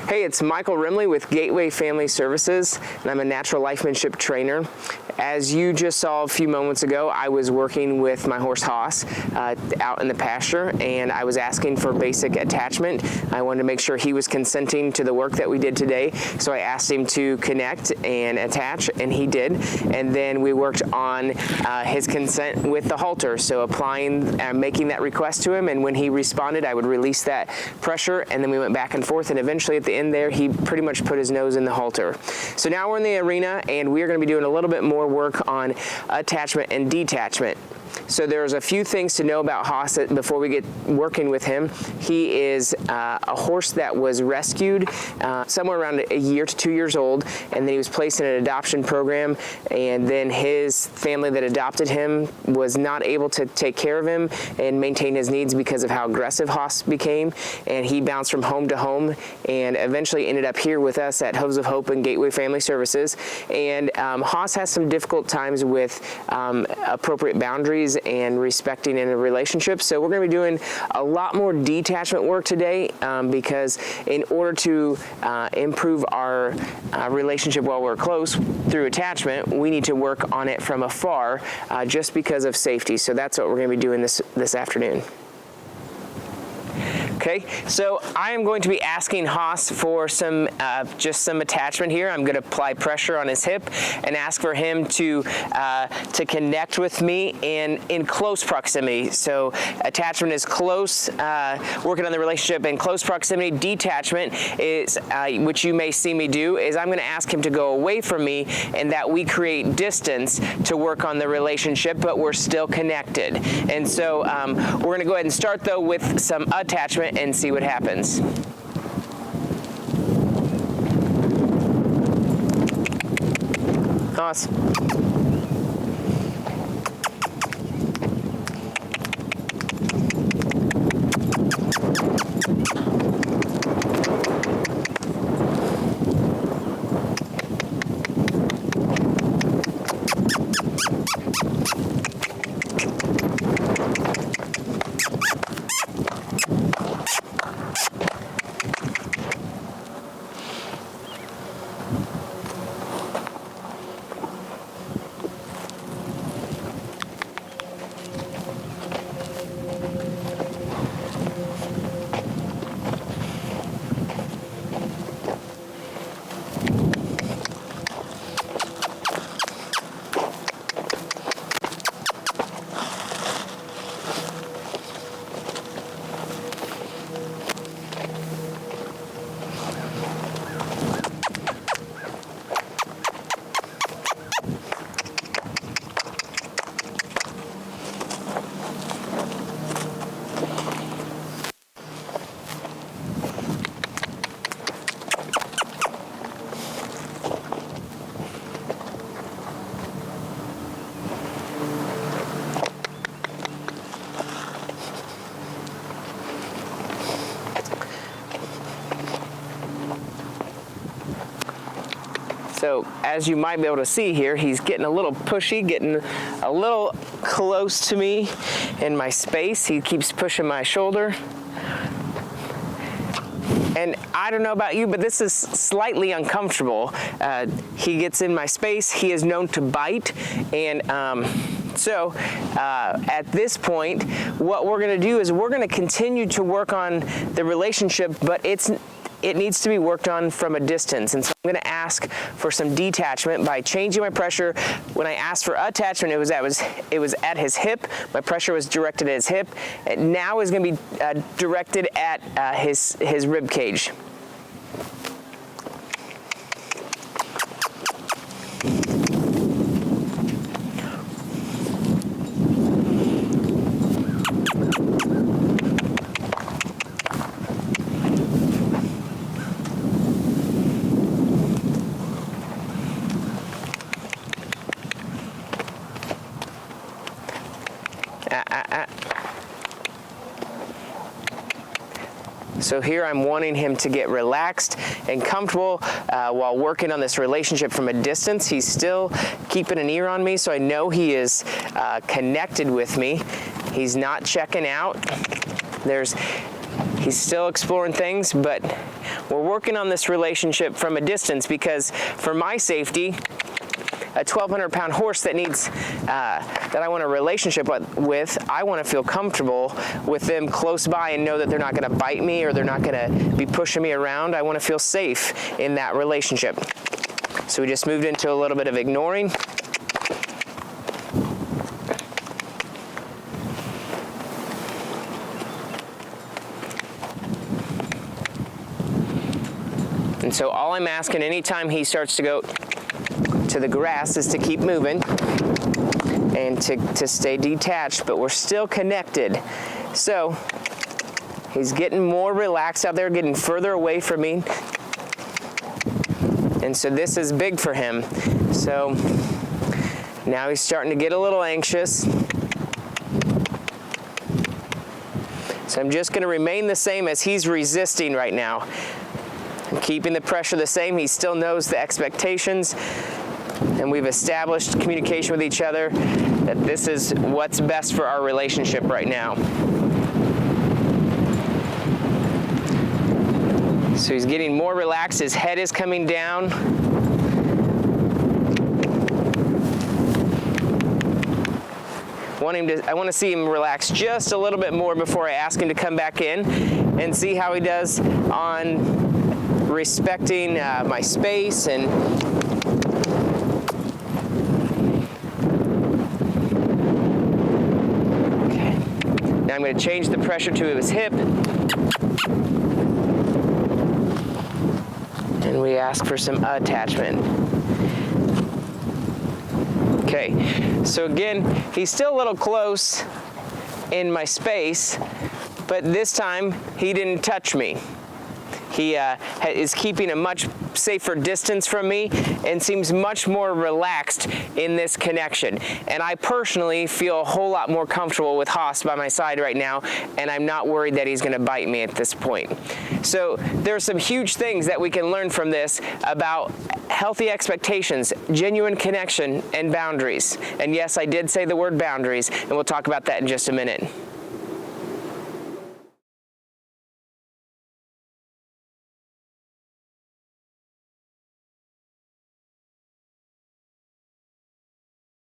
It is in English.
Hey, it's Michael Rimley with Gateway Family Services, and I'm a natural lifemanship trainer. As you just saw a few moments ago, I was working with my horse Haas out in the pasture, and I was asking for basic attachment. I wanted to make sure he was consenting to the work that we did today, so I asked him to connect and attach, and he did. And then we worked on his consent with the halter, so applying, making that request to him, and when he responded, I would release that pressure, and then we went back and forth, and eventually at the end there, he pretty much put his nose in the halter. So now we're in the arena, and we're going to be doing a little bit more work on attachment and detachment. So there's a few things to know about Haas before we get working with him. He is a horse that was rescued somewhere around a year to 2 years old, and then he was placed in an adoption program, and then his family that adopted him was not able to take care of him and maintain his needs because of how aggressive Haas became, and he bounced from home to home and eventually ended up here with us at Hooves of Hope and Gateway Family Services. And Haas has some difficult times with appropriate boundaries and respecting in a relationship. So we're going to be doing a lot more detachment work today because in order to improve our relationship while we're close through attachment, we need to work on it from afar just because of safety. So that's what we're going to be doing this afternoon. Okay, so I am going to be asking Haas for some just some attachment here. I'm going to apply pressure on his hip and ask for him to connect with me in close proximity. So attachment is close, working on the relationship in close proximity. Detachment is, which you may see me do, is I'm going to ask him to go away from me and that we create distance to work on the relationship, but we're still connected. And so we're going to go ahead and start though with some attachment and see what happens. Awesome. So as you might be able to see here, he's getting a little pushy, getting a little close to me in my space. He keeps pushing my shoulder. And I don't know about you, but this is slightly uncomfortable. He gets in my space. He is known to bite. And so at this point, what we're going to do is we're going to continue to work on the relationship, but it needs to be worked on from a distance. And so I'm going to ask for some detachment by changing my pressure. When I asked for attachment, it was at his hip. My pressure was directed at his hip. And now is going to be directed at his rib cage. So here I'm wanting him to get relaxed and comfortable while working on this relationship from a distance. He's still keeping an ear on me, so I know he is connected with me. He's not checking out. He's still exploring things, but we're working on this relationship from a distance because for my safety, a 1,200-pound horse that needs, that I want a relationship with, I want to feel comfortable with them close by and know that they're not going to bite me or they're not going to be pushing me around. I want to feel safe in that relationship. So we just moved into a little bit of ignoring. And so all I'm asking anytime he starts to go to the grass is to keep moving and to stay detached, but we're still connected. So he's getting more relaxed out there, getting further away from me. And so this is big for him. So now he's starting to get a little anxious. So I'm just going to remain the same as he's resisting right now. I'm keeping the pressure the same. He still knows the expectations, and we've established communication with each other that this is what's best for our relationship right now. So he's getting more relaxed. His head is coming down. I want to see him relax just a little bit more before I ask him to come back in and see how he does on respecting my space. And okay, now I'm going to change the pressure to his hip, and we ask for some attachment. Okay, so again, he's still a little close in my space, but this time he didn't touch me. He is keeping a much safer distance from me and seems much more relaxed in this connection. And I personally feel a whole lot more comfortable with Haas by my side right now, and I'm not worried that he's going to bite me at this point. So there's some huge things that we can learn from this about healthy expectations, genuine connection, and boundaries. And yes, I did say the word boundaries, and we'll talk about that in just a minute.